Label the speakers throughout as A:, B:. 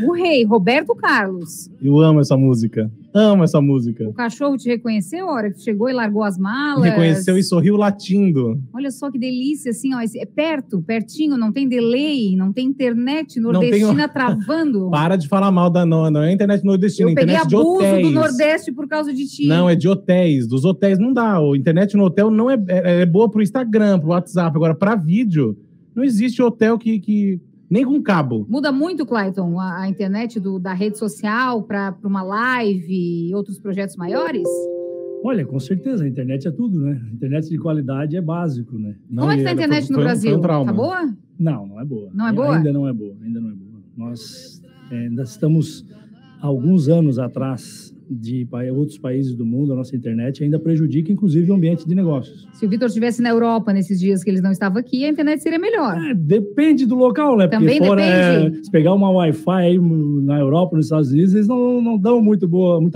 A: O rei, Roberto Carlos.
B: Eu amo essa música. Amo essa música.
A: O cachorro te reconheceu a hora que chegou e largou as malas?
B: Reconheceu e sorriu latindo.
A: Olha só que delícia, assim, ó, é pertinho, não tem delay, não tem internet nordestina travando.
B: Para de falar mal da não é internet nordestina,
A: Eu peguei
B: internet de
A: abuso
B: hotéis.
A: do Nordeste por causa de ti.
B: Não, é de hotéis. Dos hotéis não dá. A internet no hotel não é boa pro Instagram, pro WhatsApp. Agora, pra vídeo, não existe hotel que nem com cabo.
A: Muda muito, Clayton, a internet da rede social para uma live e outros projetos maiores?
C: Olha, com certeza, a internet é tudo, né? A internet de qualidade é básico, né?
A: Como é que tá a internet no Brasil? Tá boa?
C: Não é boa.
A: Não é boa?
C: Ainda não é boa. Nós ainda estamos há alguns anos atrás de outros países do mundo, a nossa internet ainda prejudica, inclusive, o ambiente de negócios.
A: Se o Vitor estivesse na Europa nesses dias que eles não estavam aqui, a internet seria melhor.
C: Depende do local, né?
A: Também
C: porque
A: depende.
C: Se pegar uma Wi-Fi aí na Europa, nos Estados Unidos, eles não dão muita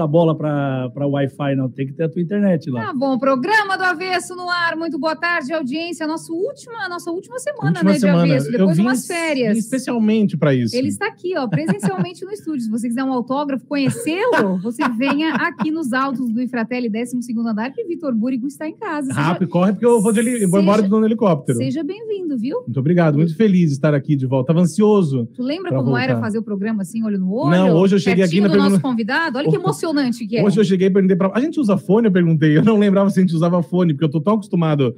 C: bola para Wi-Fi, não. Tem que ter a tua internet lá.
A: Tá bom, programa do Avesso no ar. Muito boa tarde, audiência. Nossa última semana, de Avesso. Depois de umas férias.
B: Especialmente para isso.
A: Ele está aqui, ó, presencialmente no estúdio. Se você quiser um autógrafo, conhecê-lo, você venha aqui nos altos do Infratelli 12º andar, que Vitor Búrigo está em casa.
B: Rápido, corre, porque eu vou embora do helicóptero.
A: Seja bem-vindo, viu?
B: Muito obrigado, muito feliz de estar aqui de volta. Tava ansioso.
A: Tu lembra como era fazer o programa assim, olho no olho?
B: Não, hoje eu cheguei aqui
A: na nosso convidado. Olha que emocionante que é.
B: Hoje eu cheguei e perguntei a gente usa fone? Eu perguntei. Eu não lembrava se a gente usava fone, porque eu tô tão acostumado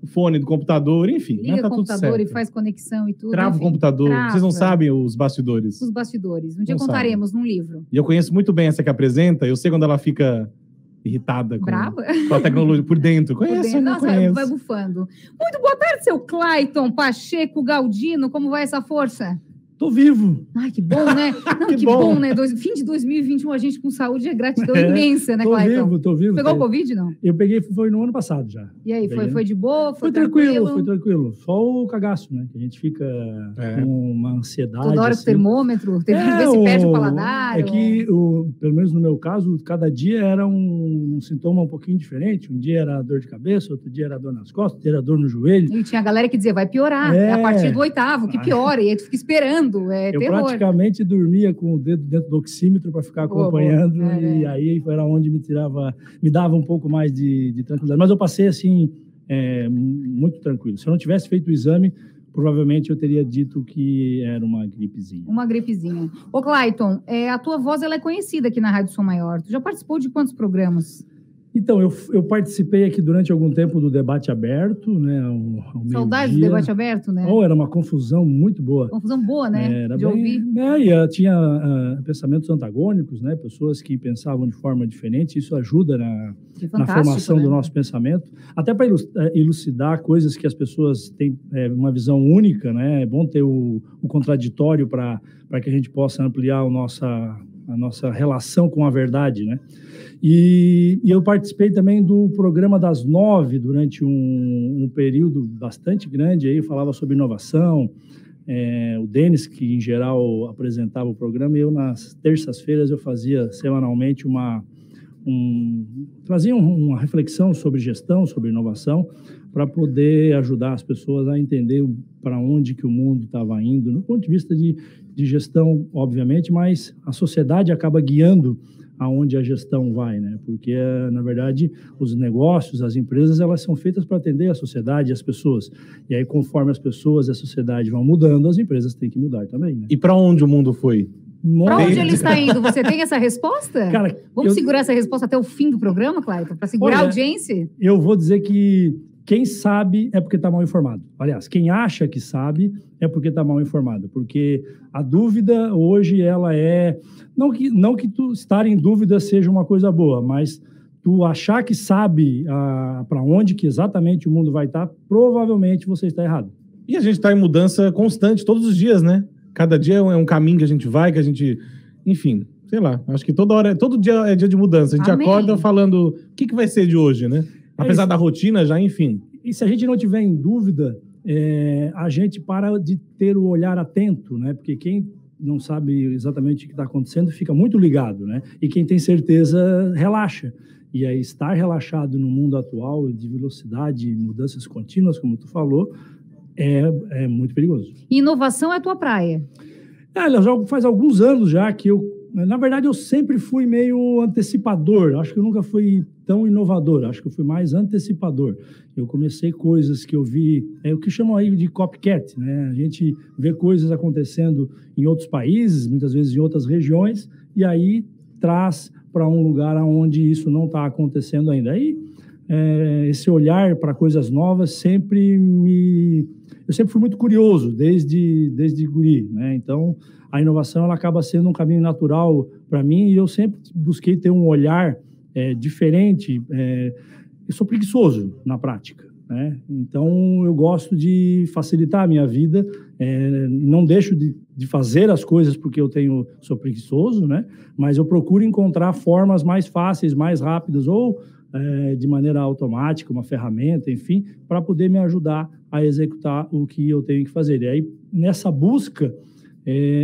B: o fone do computador, enfim.
A: Liga
B: tá
A: o computador e faz conexão e tudo.
B: Trava o computador. Vocês não sabem os bastidores.
A: Os bastidores. Um dia contaremos num livro.
B: E eu conheço muito bem essa que apresenta. Eu sei quando ela fica irritada com a tecnologia por dentro. Conheço,
A: Nossa, vai bufando. Muito boa tarde, seu Clayton Pacheco Galdino. Como vai essa força?
C: Tô vivo.
A: Ai, que bom, né? Não, que bom, né? Fim de 2021, a gente com saúde é gratidão imensa, né, Clayton?
C: Tô vivo.
A: Pegou Covid, não?
C: Eu peguei, foi no ano passado já.
A: E aí, foi de boa?
C: Foi tranquilo. Só o cagaço, né? Que a gente fica com uma ansiedade.
A: Toda hora com o termômetro, ver se perde o paladar.
C: É que, pelo menos no meu caso, cada dia era um sintoma um pouquinho diferente. Um dia era dor de cabeça, outro dia era dor nas costas, outro dia era dor no joelho.
A: E tinha a galera que dizia, vai piorar. É a partir do 8º, que piora. E aí tu fica esperando. Eu
C: terror. Praticamente dormia com o dedo dentro do oxímetro para ficar acompanhando, e aí era onde me dava um pouco mais de tranquilidade. Mas eu passei assim, muito tranquilo. Se eu não tivesse feito o exame, provavelmente eu teria dito que era uma gripezinha.
A: Uma gripezinha. Ô, Clayton, a tua voz ela é conhecida aqui na Rádio Som Maior. Tu já participou de quantos programas?
C: Então, eu participei aqui durante algum tempo do Debate Aberto, né?
A: Saudade do Debate Aberto, né?
C: Era uma confusão muito boa.
A: Confusão boa, né?
C: Era de ouvir. E tinha pensamentos antagônicos, né? Pessoas que pensavam de forma diferente. Isso ajuda na formação do nosso pensamento. Até para elucidar coisas que as pessoas têm uma visão única, né? É bom ter o contraditório para que a gente possa ampliar a nossa relação com a verdade, né? E eu participei também do programa das 9 durante um período bastante grande. Aí eu falava sobre inovação. O Denis, que em geral apresentava o programa, e eu nas terças-feiras eu fazia semanalmente trazia uma reflexão sobre gestão, sobre inovação, para poder ajudar as pessoas a entender para onde que o mundo estava indo, no ponto de vista de gestão, obviamente, mas a sociedade acaba guiando aonde a gestão vai, né? Porque, na verdade, os negócios, as empresas, elas são feitas para atender a sociedade e as pessoas. E aí, conforme as pessoas e a sociedade vão mudando, as empresas têm que mudar também, né?
B: E para onde o mundo foi?
A: Para onde ele está indo? Você tem essa resposta?
C: Cara,
A: vamos segurar essa resposta até o fim do programa, Clayton? Para segurar a audiência?
C: Eu vou dizer que quem sabe é porque está mal informado. Aliás, quem acha que sabe é porque está mal informado. Porque a dúvida hoje, ela é... Não que tu estar em dúvida seja uma coisa boa, mas tu achar que sabe para onde que exatamente o mundo vai estar, provavelmente você está errado.
B: E a gente está em mudança constante, todos os dias, né? Cada dia é um caminho que a gente vai, que a gente... Enfim, sei lá. Acho que todo dia é dia de mudança. A gente acorda falando o que vai ser de hoje, né? Apesar da rotina já, enfim.
C: E se a gente não tiver em dúvida, a gente para de ter o olhar atento, né? Porque quem não sabe exatamente o que está acontecendo fica muito ligado, né? E quem tem certeza, relaxa. E aí, estar relaxado no mundo atual de velocidade e mudanças contínuas, como tu falou, é muito perigoso.
A: Inovação é a tua praia?
C: Já faz alguns anos já que na verdade, eu sempre fui meio antecipador. Acho que eu nunca fui tão inovador. Acho que eu fui mais antecipador. Eu comecei coisas que eu vi, o que chamam aí de copycat, né? A gente vê coisas acontecendo em outros países, muitas vezes em outras regiões, e aí traz para um lugar onde isso não está acontecendo ainda. Aí, esse olhar para coisas novas eu sempre fui muito curioso, desde guri, né? Então, a inovação ela acaba sendo um caminho natural para mim e eu sempre busquei ter um olhar diferente. Eu sou preguiçoso na prática, né? Então, eu gosto de facilitar a minha vida, não deixo de fazer as coisas porque sou preguiçoso, né? Mas eu procuro encontrar formas mais fáceis, mais rápidas ou de maneira automática, uma ferramenta, enfim, para poder me ajudar a executar o que eu tenho que fazer. E aí, nessa busca,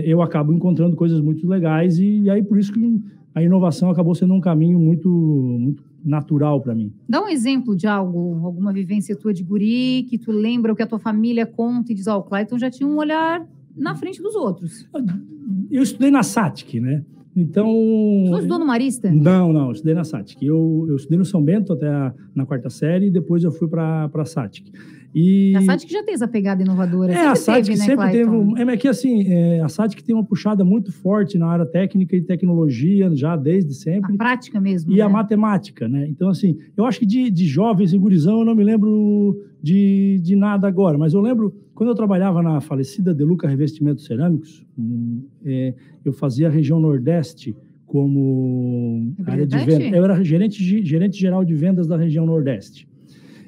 C: eu acabo encontrando coisas muito legais e aí por isso que a inovação acabou sendo um caminho muito, muito natural para mim.
A: Dá um exemplo de alguma vivência tua de guri, que tu lembra o que a tua família conta e diz, o Clayton já tinha um olhar na frente dos outros.
C: Eu estudei na SATIC, né? Então...
A: Você estudou no Marista?
C: Não, eu estudei na SATIC. Eu estudei no São Bento até na 4ª série e depois eu fui para a SATIC.
A: A SATIC já tem essa pegada inovadora.
C: A SATIC sempre teve... Mas que assim, a SATIC tem uma puxada muito forte na área técnica e tecnologia, já desde sempre.
A: A prática mesmo,
C: E a matemática, né? Então, assim, eu acho que de jovens e gurizão eu não me lembro de nada agora, mas eu lembro, quando eu trabalhava na falecida Deluca Revestimentos Cerâmicos, eu fazia a região Nordeste como área de venda. Eu era gerente geral de vendas da região Nordeste.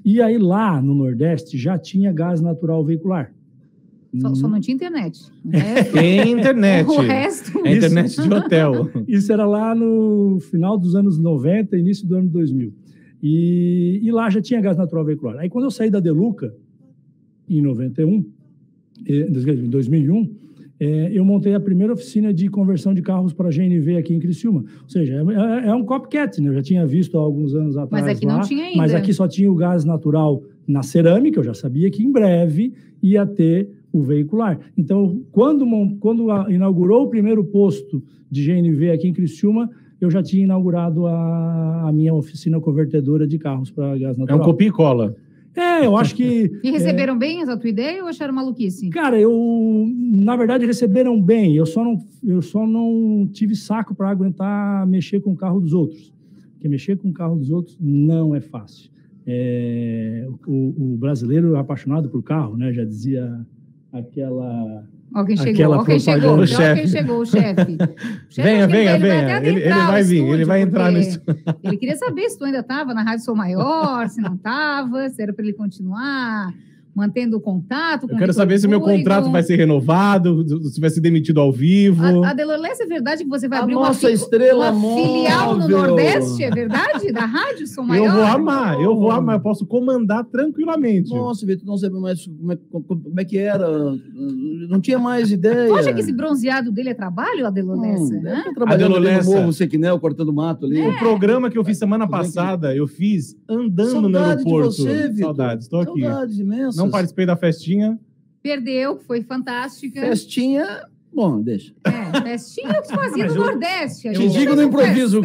C: E aí lá no Nordeste já tinha gás natural veicular.
A: Só não tinha internet.
B: Tem internet.
A: O resto...
B: É internet de hotel.
C: Isso era lá no final dos anos 90, início do ano 2000. E lá já tinha gás natural veicular. Aí quando eu saí da Deluca, em 2001, eu montei a primeira oficina de conversão de carros para GNV aqui em Criciúma. Ou seja, é um copycat, né? Eu já tinha visto há alguns anos atrás.
A: Mas aqui
C: lá,
A: não tinha ainda.
C: Mas aqui só tinha o gás natural na cerâmica, eu já sabia que em breve ia ter o veicular. Então, quando inaugurou o primeiro posto de GNV aqui em Criciúma, eu já tinha inaugurado a minha oficina convertedora de carros para gás natural.
B: É um copia e cola.
C: Eu acho que...
A: E receberam bem essa tua ideia ou acharam maluquice?
C: Cara, na verdade, receberam bem. Eu só não tive saco para aguentar mexer com o carro dos outros. Porque mexer com o carro dos outros não é fácil. O brasileiro é apaixonado por carro, né? Já dizia aquela...
A: Quem chegou, o chefe.
B: Venha. Ele vai vir, ele vai entrar nisso.
A: Ele queria saber se tu ainda estava na Rádio Sou Maior, se não estava, se era para ele continuar mantendo o contato.
B: Eu quero saber se o meu contrato vai ser renovado, se vai ser demitido ao vivo.
A: A Delorless, é verdade que você vai abrir
D: uma
A: filial no Nordeste? É verdade? Da Rádio Sou Maior?
B: Eu vou amar, eu posso comandar tranquilamente.
D: Nossa, Vitor, não sabia mais como é que era, não tinha mais ideia.
A: Tu acha que esse bronzeado dele é trabalho, a Delorless?
D: Trabalhando no Morro Sequinel, cortando mato ali.
B: O programa que eu fiz semana passada, eu fiz andando no aeroporto. Saudades, estou aqui.
D: Saudades imensas.
B: Não participei da festinha.
A: Perdeu, foi fantástica.
D: Festinha, bom, deixa.
A: Festinha é o que fazia no Nordeste.
D: Te digo no improviso.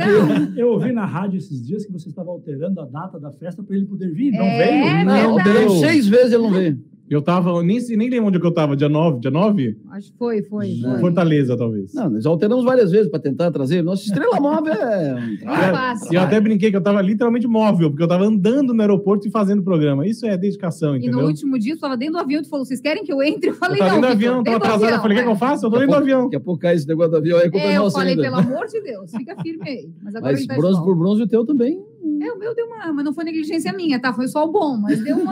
C: Eu ouvi na rádio esses dias que você estava alterando a data da festa para ele poder vir. Não
A: veio?
D: Não veio. 6 vezes ele não veio.
B: Eu tava, nem lembro onde que eu tava, dia 9?
A: Acho que foi.
B: Fortaleza, talvez.
D: Não, nós alteramos várias vezes para tentar trazer. Nossa estrela móvel
B: E eu até brinquei que eu tava literalmente móvel, porque eu tava andando no aeroporto e fazendo programa. Isso é dedicação, entendeu?
A: E no último dia, tu tava dentro do avião, tu falou, vocês querem que eu entre? Eu falei,
B: não, dentro do avião, tava atrasado. Eu falei, o que eu faço? Eu tô dentro do avião.
D: Daqui a pouco cai esse negócio do avião, aí culpa é nossa ainda.
A: Eu falei, pelo amor de Deus, fica firme aí. Mas
D: bronze por bronze, o teu também.
A: O meu deu uma... Mas não foi negligência minha, tá? Foi só o bom, mas dei uma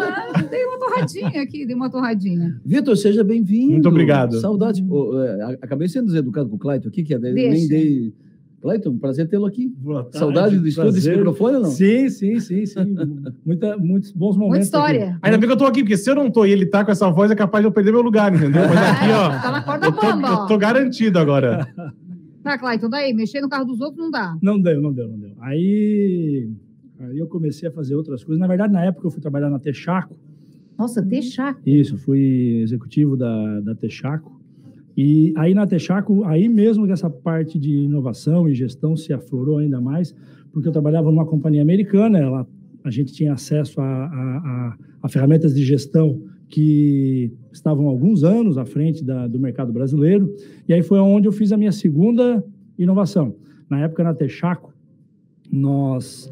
A: torradinha aqui, dei uma torradinha.
D: Vitor, seja bem-vindo.
B: Muito obrigado.
D: Saudade. Acabei sendo deseducado com o Clayton aqui, que nem dei... Clayton, prazer tê-lo aqui.
C: Boa tarde.
D: Saudade do estúdio desse microfone ou não?
C: Sim. Muitos bons momentos.
A: Muita história.
C: Aqui.
B: Ainda bem que eu tô aqui, porque se eu não tô e ele tá com essa voz, é capaz de eu perder meu lugar, entendeu? Mas aqui, ó...
A: Tá na corda bamba, ó.
B: Eu tô garantido agora.
A: Tá, Clayton, daí, mexer no carro dos outros não dá.
C: Não deu. Aí eu comecei a fazer outras coisas. Na verdade, na época eu fui trabalhar na Texaco.
A: Nossa, Texaco.
C: Isso, fui executivo da Texaco. E aí na Texaco, aí mesmo que essa parte de inovação e gestão se aflorou ainda mais, porque eu trabalhava numa companhia americana, a gente tinha acesso a ferramentas de gestão que estavam há alguns anos à frente do mercado brasileiro, e aí foi onde eu fiz a minha segunda inovação. Na época, na Texaco, nós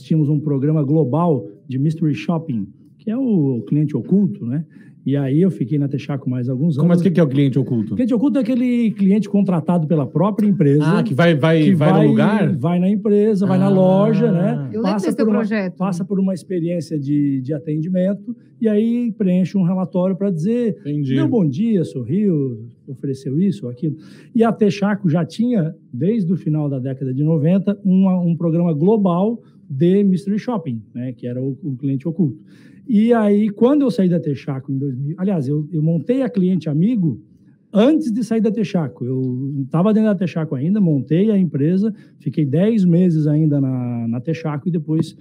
C: tínhamos um programa global de Mystery Shopping, que é o cliente oculto, né? E aí eu fiquei na Texaco mais alguns anos.
B: Mas o que é o cliente oculto?
C: O cliente oculto é aquele cliente contratado pela própria empresa.
B: Que vai no lugar?
C: Vai na empresa, vai na loja, né?
A: Eu lembro desse projeto.
C: Passa por uma experiência de atendimento e aí preenche um relatório para dizer, deu bom dia, sorriu, ofereceu isso ou aquilo. E a Texaco já tinha, desde o final da década de 90, um programa global de Mystery Shopping, né? Que era o cliente oculto. E aí, quando eu saí da Texaco em 2000... Aliás, eu montei a Cliente Amigo antes de sair da Texaco. Eu estava dentro da Texaco ainda, montei a empresa, fiquei 10 meses ainda na Texaco e depois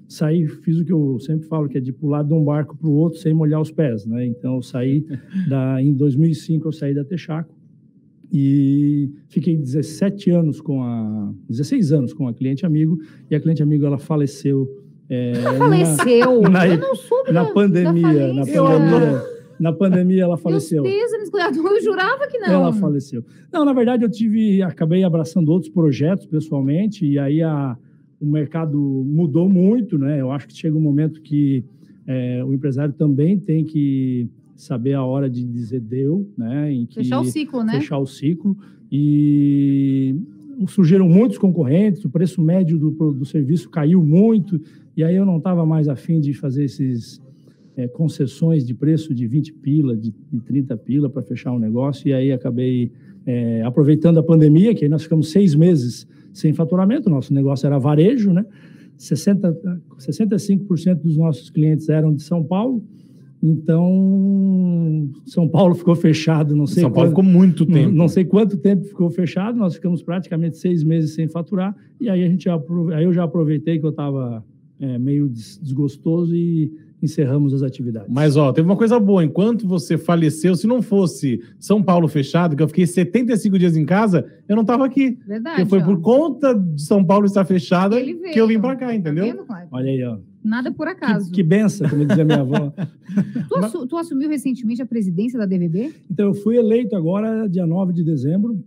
C: saí, fiz o que eu sempre falo, que é de pular de um barco para o outro sem molhar os pés, né? Então, eu saí em 2005, eu saí da Texaco e fiquei 16 anos com a Cliente Amigo, e a Cliente Amigo, ela faleceu.
A: Faleceu? Eu não soube
C: na pandemia. Na pandemia ela faleceu.
A: Eu jurava que não.
C: Ela faleceu. Não, na verdade acabei abraçando outros projetos pessoalmente, e aí o mercado mudou muito, né? Eu acho que chega um momento que o empresário também tem que saber a hora de dizer deu, né?
A: Fechar o ciclo, né?
C: Fechar o ciclo. E surgiram muitos concorrentes, o preço médio do serviço caiu muito, e aí eu não estava mais afim de fazer esses concessões de preço de 20 pila, de 30 pila para fechar um negócio, e aí acabei aproveitando a pandemia, que aí nós ficamos 6 meses sem faturamento, nosso negócio era varejo, né? 65% dos nossos clientes eram de São Paulo, então São Paulo ficou fechado,
B: São Paulo ficou muito tempo.
C: Não sei quanto tempo ficou fechado, nós ficamos praticamente 6 meses sem faturar, e aí eu já aproveitei que eu estava meio desgostoso e encerramos as atividades.
B: Mas, teve uma coisa boa. Enquanto você faleceu, se não fosse São Paulo fechado, que eu fiquei 75 dias em casa, eu não estava aqui.
A: Verdade.
B: Porque foi por conta de São Paulo estar fechada que eu vim para cá, entendeu?
A: Tá vendo, Cláudio?
C: Olha aí, ó.
A: Nada por acaso.
C: Que benção, como dizia minha avó.
A: Tu assumiu recentemente a presidência da DVB?
C: Então, eu fui eleito agora, dia 9 de dezembro,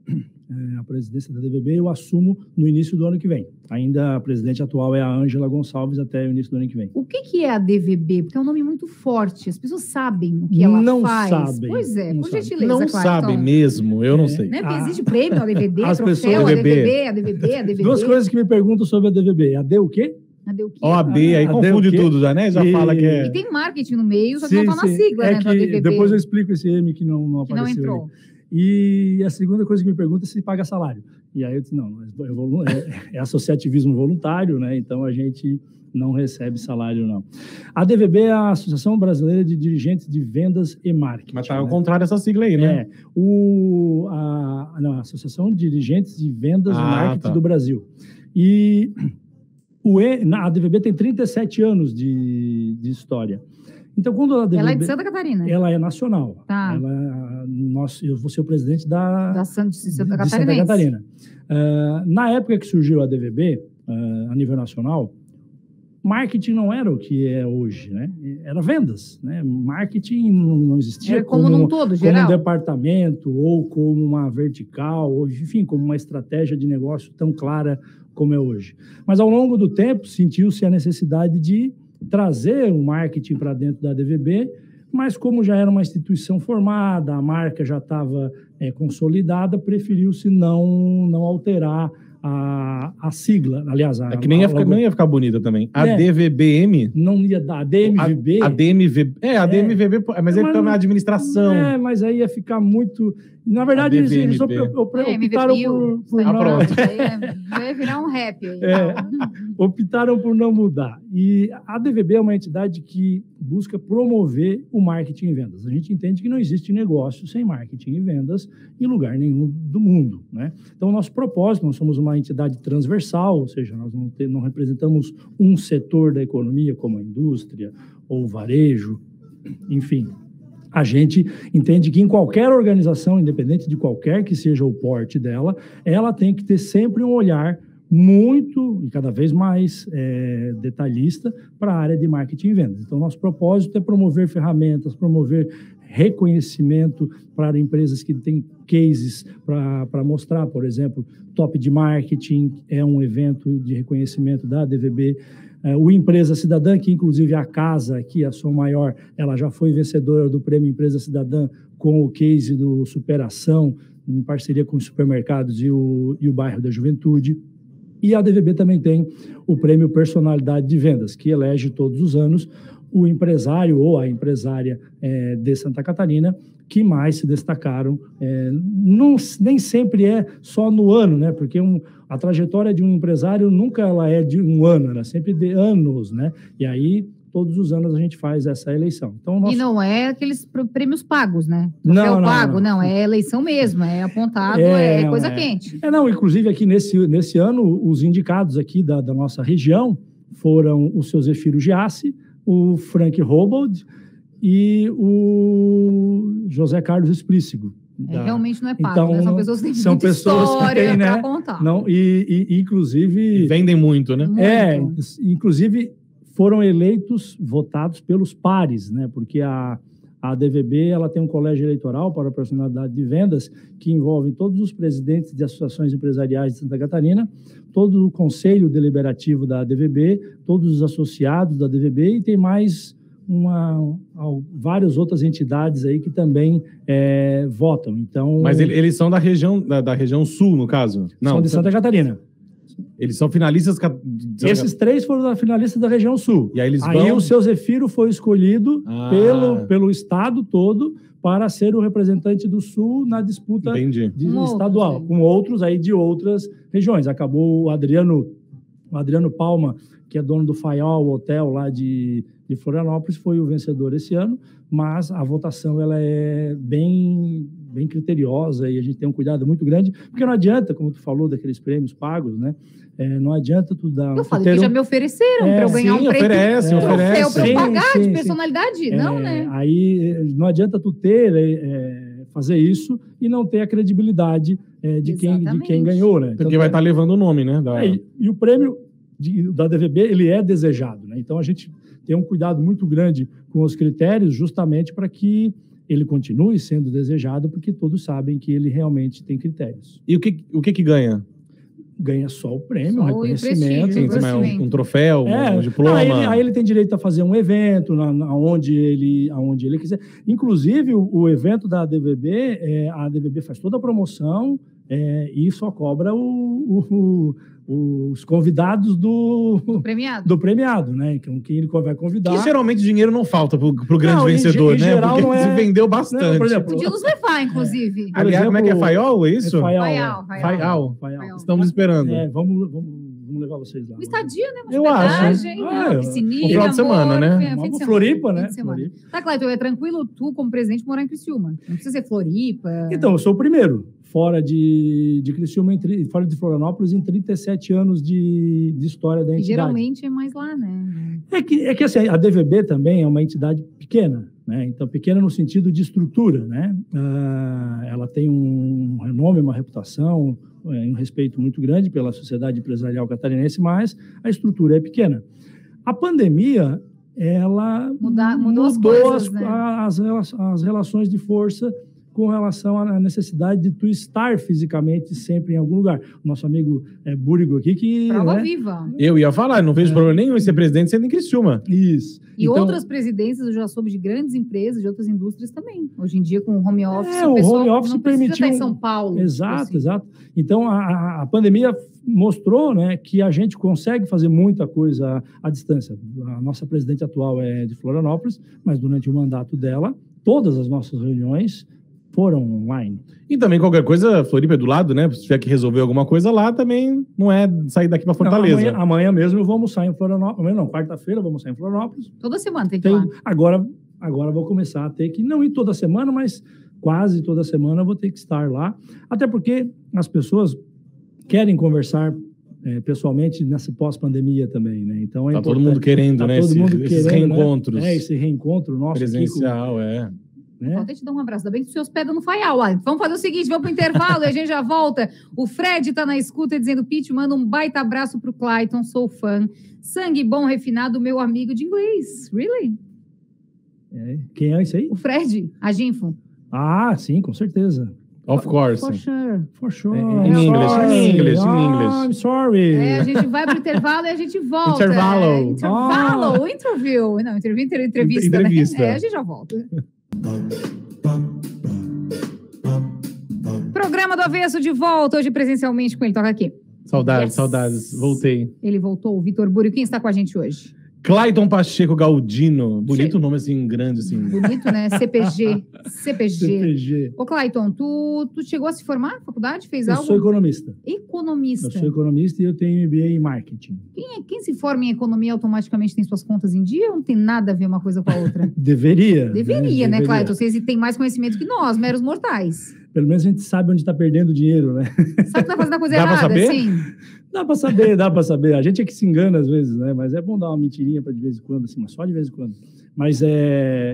C: a presidência da DVB, eu assumo no início do ano que vem. Ainda a presidente atual é a Ângela Gonçalves até o início do ano que vem.
A: O que é a DVB? Porque é um nome muito forte. As pessoas sabem o que ela faz.
C: Não sabem.
A: Pois é, por gentileza,
B: não sabem mesmo, eu não sei.
A: Né? Porque existe prêmio, a DVB, troféu,
B: pessoas...
A: a DVB.
C: Duas coisas que me perguntam sobre a DVB. A D o quê?
B: OAB, aí confunde tudo já, né? Já fala que é...
A: E tem marketing no meio, só que não tá na sigla, né? Da DVB.
C: Depois eu explico esse M que não apareceu.
A: Que não entrou.
C: Ali. E a segunda coisa que me pergunta é se paga salário. E aí eu disse, não, é associativismo voluntário, né? Então a gente não recebe salário, não. A DVB é a Associação Brasileira de Dirigentes de Vendas e Marketing.
B: Mas tá ao contrário essa sigla aí, né?
C: A Associação de Dirigentes de Vendas e Marketing do Brasil. E a DVB tem 37 anos de história. Então, quando a DVB,
A: ela é de Santa Catarina?
C: Ela é nacional.
A: Tá.
C: Eu vou ser o presidente de Santa Catarina. Na época que surgiu a DVB, a nível nacional, marketing não era o que é hoje, né? Era vendas, né? Marketing não existia
A: como num todo, geral.
C: Como um departamento ou como uma vertical, ou, enfim, como uma estratégia de negócio tão clara como é hoje. Mas ao longo do tempo sentiu-se a necessidade de trazer o marketing para dentro da DVB, mas como já era uma instituição formada, a marca já estava consolidada, preferiu-se não alterar a sigla. Aliás,
B: que nem ia ficar bonita também. A DVBM?
C: Não ia dar. A DMVB?
B: A DMVB. A DMVB, mas aí fica uma administração.
C: Mas aí ia ficar muito... Na verdade, eles optaram por não...
B: Pronto.
A: Vai virar um rap aí.
C: Optaram por não mudar. E a DVB é uma entidade que busca promover o marketing e vendas. A gente entende que não existe negócio sem marketing e vendas em lugar nenhum do mundo, né? Então, o nosso propósito, nós somos uma entidade transversal, ou seja, nós não representamos um setor da economia, como a indústria ou o varejo, enfim. a gente entende que em qualquer organização, independente de qualquer que seja o porte dela, ela tem que ter sempre um olhar muito e cada vez mais detalhista para a área de marketing e vendas. Então, nosso propósito é promover ferramentas, promover reconhecimento para empresas que têm cases para mostrar, por exemplo, Top de Marketing é um evento de reconhecimento da DVB. O Empresa Cidadã, que inclusive a casa aqui, a Som Maior, ela já foi vencedora do Prêmio Empresa Cidadã com o case do Superação, em parceria com os supermercados e o Bairro da Juventude. E a DVB também tem o Prêmio Personalidade de Vendas, que elege todos os anos o empresário ou a empresária de Santa Catarina que mais se destacaram. Nem sempre é só no ano, né? Porque a trajetória de um empresário nunca ela é de um ano, ela é sempre de anos, né? E aí, todos os anos a gente faz essa eleição. Então,
A: E não é aqueles prêmios pagos, né?
C: Não,
A: é eleição mesmo, é apontado, coisa quente.
C: Inclusive aqui nesse ano, os indicados aqui da nossa região foram o seu Zefiro Giassi, o Frank Robold e o José Carlos Explícigo.
A: Realmente não é pago,
C: então,
A: né? São pessoas que têm
C: são
A: muita
C: pessoas
A: história
C: que têm, né?
A: para contar.
C: Não, inclusive...
B: E vendem muito, né?
A: Muito.
C: Inclusive foram eleitos, votados pelos pares, né? Porque a DVB ela tem um colégio eleitoral para a personalidade de vendas que envolve todos os presidentes de associações empresariais de Santa Catarina, todo o conselho deliberativo da DVB, todos os associados da DVB e tem mais várias outras entidades aí que também votam. Então,
B: mas eles são da região sul, no caso? Não,
C: são de Santa Catarina.
B: Eles são finalistas...
C: Esses 3 foram finalistas da região sul.
B: E aí
C: o seu Zefiro foi escolhido pelo estado todo para ser o representante do sul na disputa estadual, com outros aí de outras regiões. Acabou o Adriano Palma, que é dono do Faial Hotel lá de Florianópolis, foi o vencedor esse ano, mas a votação ela é bem criteriosa e a gente tem um cuidado muito grande, porque não adianta, como tu falou, daqueles prêmios pagos, né? Não adianta tu dar...
A: Eu falei que já me ofereceram para eu ganhar um prêmio.
B: Oferece.
A: Para eu pagar de personalidade, não, né?
C: Aí não adianta tu fazer isso e não ter a credibilidade de quem ganhou, né?
B: Porque vai estar levando o nome, né?
C: E o prêmio da DVB, ele é desejado, né? Então a gente tem um cuidado muito grande com os critérios justamente para que ele continue sendo desejado, porque todos sabem que ele realmente tem critérios.
B: E o que ganha?
C: Ganha só o prêmio, o reconhecimento.
B: Um troféu, um diploma.
C: Aí ele tem direito a fazer um evento aonde ele quiser. Inclusive, o evento da DVB, a DVB faz toda a promoção e só cobra os convidados do premiado, né? Então, quem ele vai convidar.
B: E geralmente dinheiro não falta pro grande vencedor, né?
C: Geral,
B: porque se vendeu bastante.
C: Não, por exemplo,
A: podia nos levar, inclusive.
B: Aliás, como é que é? Faial, é isso?
A: Faial.
B: Estamos esperando.
C: Vamos levar vocês lá.
A: Uma estadia, né?
C: Eu acho.
A: Piscininha,
B: um final de semana, né?
C: Floripa, né?
A: Tá, Cleiton, é tranquilo tu, como presidente, morar em Criciúma? Não precisa ser Floripa.
C: Então, eu sou o primeiro fora de Criciúma, fora de Florianópolis, em 37 anos de história da entidade.
A: E geralmente é mais lá, né?
C: É que assim, a DVB também é uma entidade pequena, né? Então, pequena no sentido de estrutura, né? Ela tem um renome, uma reputação, um respeito muito grande pela sociedade empresarial catarinense, mas a estrutura é pequena. A pandemia, ela
A: mudou as coisas, né?
C: as relações de força com relação à necessidade de tu estar fisicamente sempre em algum lugar. Nosso amigo Búrigo aqui que...
A: Prova viva.
B: Eu ia falar, não vejo problema nenhum em ser presidente sendo em Criciúma.
C: Isso.
A: E então, outras presidências, eu já soube de grandes empresas, de outras indústrias também. Hoje em dia, com o home office,
C: o home office permitiu...
A: estar em São Paulo.
C: Exato. Então, a pandemia mostrou, né, que a gente consegue fazer muita coisa à distância. A nossa presidente atual é de Florianópolis, mas durante o mandato dela, todas as nossas reuniões foram online.
B: E também qualquer coisa, Floripa é do lado, né? Se tiver que resolver alguma coisa lá, também não é sair daqui para Fortaleza.
C: Não, amanhã mesmo eu vou almoçar em Florianópolis. Amanhã não, quarta-feira eu vou almoçar em Florianópolis.
A: Toda semana tem que ir lá.
C: Agora vou começar a ter que, não ir toda semana, mas quase toda semana eu vou ter que estar lá. Até porque as pessoas querem conversar pessoalmente nessa pós-pandemia também, né? Então
B: tá todo mundo querendo, né? Esses reencontros.
C: Esse reencontro nosso
B: presencial,
C: Né?
A: Vou até te dar um abraço. Ainda bem que o senhor hospeda no Faial. Vamos fazer o seguinte, vamos pro intervalo e a gente já volta. O Fred tá na escuta dizendo, Pete, manda um baita abraço pro Clayton, sou fã. Sangue bom, refinado, meu amigo de inglês. Really?
C: Quem é esse aí?
A: O Fred, a Ginfo.
C: Ah, sim, com certeza.
B: Of course.
C: For sure.
B: In English.
C: I'm sorry.
A: A gente vai pro intervalo e a gente volta. Interview. Não, entrevista. Né? A gente já volta. Programa do Avesso de volta, hoje presencialmente com ele. Toca aqui.
B: Saudades. Voltei.
A: Ele voltou, o Vitor Búrio. Quem está com a gente hoje?
B: Clayton Pacheco Galdino. Bonito nome, assim, grande, assim.
A: Bonito, né? CPG. Ô, Clayton, tu chegou a se formar na faculdade? Fez algo?
C: Eu sou economista.
A: Economista.
C: Eu sou economista e eu tenho MBA em marketing.
A: Quem se forma em economia automaticamente tem suas contas em dia ou não tem nada a ver uma coisa com a outra?
C: Deveria,
A: né, Clayton? Vocês têm mais conhecimento que nós, meros mortais.
C: Pelo menos a gente sabe onde está perdendo dinheiro, né?
A: Sabe que tá fazendo a coisa
B: Dá
A: errada,
B: pra saber?
A: sim.
C: Dá pra saber. A gente é que se engana às vezes, né? Mas é bom dar uma mentirinha para de vez em quando, assim, mas só de vez em quando. Mas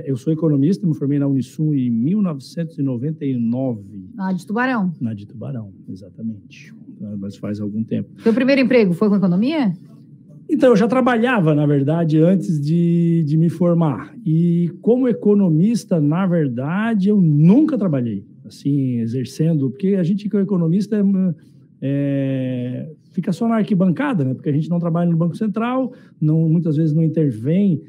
C: eu sou economista, me formei na Unisul em 1999.
A: Na de Tubarão.
C: Na de Tubarão, exatamente. Mas faz algum tempo.
A: Seu primeiro emprego foi com economia?
C: Então, eu já trabalhava, na verdade, antes de me formar. E como economista, na verdade, eu nunca trabalhei, assim, exercendo, porque a gente que é economista fica só na arquibancada, né? Porque a gente não trabalha no Banco Central, muitas vezes não intervém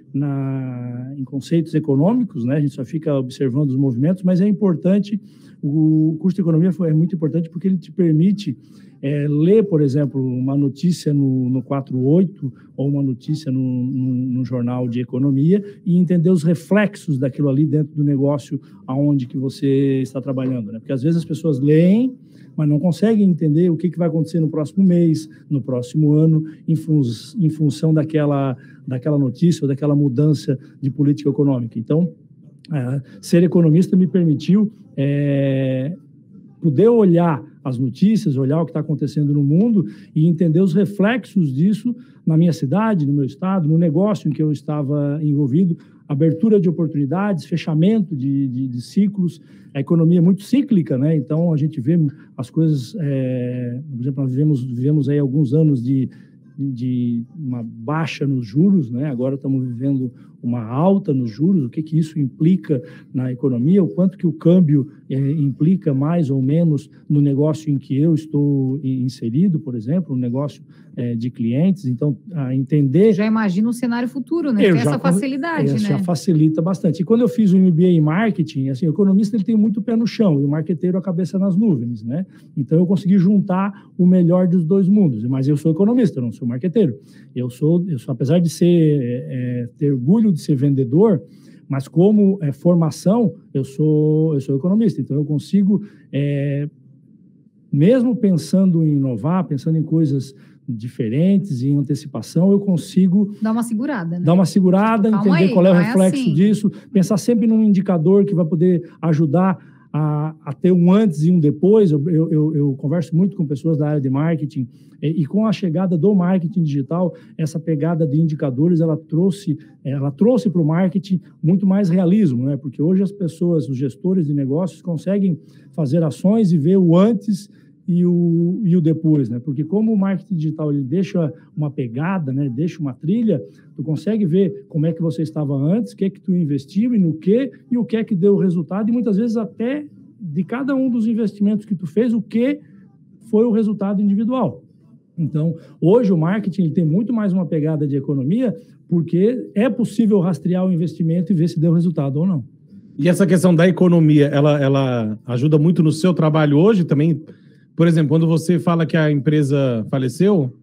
C: em conceitos econômicos, né? A gente só fica observando os movimentos, mas é importante, o curso de economia é muito importante porque ele te permite ler, por exemplo, uma notícia no 48 ou uma notícia no jornal de economia e entender os reflexos daquilo ali dentro do negócio aonde que você está trabalhando, né? Porque às vezes as pessoas leem, mas não conseguem entender o que vai acontecer no próximo mês, no próximo ano, em função daquela notícia ou daquela mudança de política econômica. Então, ser economista me permitiu poder olhar as notícias, olhar o que está acontecendo no mundo e entender os reflexos disso na minha cidade, no meu estado, no negócio em que eu estava envolvido, abertura de oportunidades, fechamento de ciclos. A economia é muito cíclica, né? Então a gente vê as coisas, por exemplo, nós vivemos aí alguns anos de uma baixa nos juros, né? Agora estamos vivendo uma alta nos juros. O que isso implica na economia, o quanto que o câmbio implica mais ou menos no negócio em que eu estou inserido, por exemplo, no negócio de clientes. Então, entender... Já
A: imagina um cenário futuro, né? Tem essa facilidade, né?
C: Já facilita bastante. E quando eu fiz o MBA em marketing, assim, o economista ele tem muito pé no chão e o marqueteiro a cabeça nas nuvens, né? Então, eu consegui juntar o melhor dos dois mundos. Mas eu sou economista, eu não sou marqueteiro. Eu sou apesar de ter orgulho de ser vendedor, mas como formação, eu sou economista. Então, eu consigo, mesmo pensando em inovar, pensando em coisas diferentes, em antecipação, eu consigo...
A: Dar uma segurada, né?
C: Dar uma segurada, entender qual é o reflexo disso, pensar sempre num indicador que vai poder ajudar a ter um antes e um depois. Eu converso muito com pessoas da área de marketing e com a chegada do marketing digital, essa pegada de indicadores, ela trouxe para o marketing muito mais realismo, né? Porque hoje as pessoas, os gestores de negócios conseguem fazer ações e ver o antes e o depois, né? Porque como o marketing digital ele deixa uma pegada, né? Deixa uma trilha, tu consegue ver como é que você estava antes, o que é que tu investiu e no que, e o que é que deu resultado, e muitas vezes até de cada um dos investimentos que tu fez, o que foi o resultado individual. Então, hoje o marketing ele tem muito mais uma pegada de economia, porque é possível rastrear o investimento e ver se deu resultado ou não.
B: E essa questão da economia, ela ajuda muito no seu trabalho hoje também? Por exemplo, quando você fala que a empresa faleceu,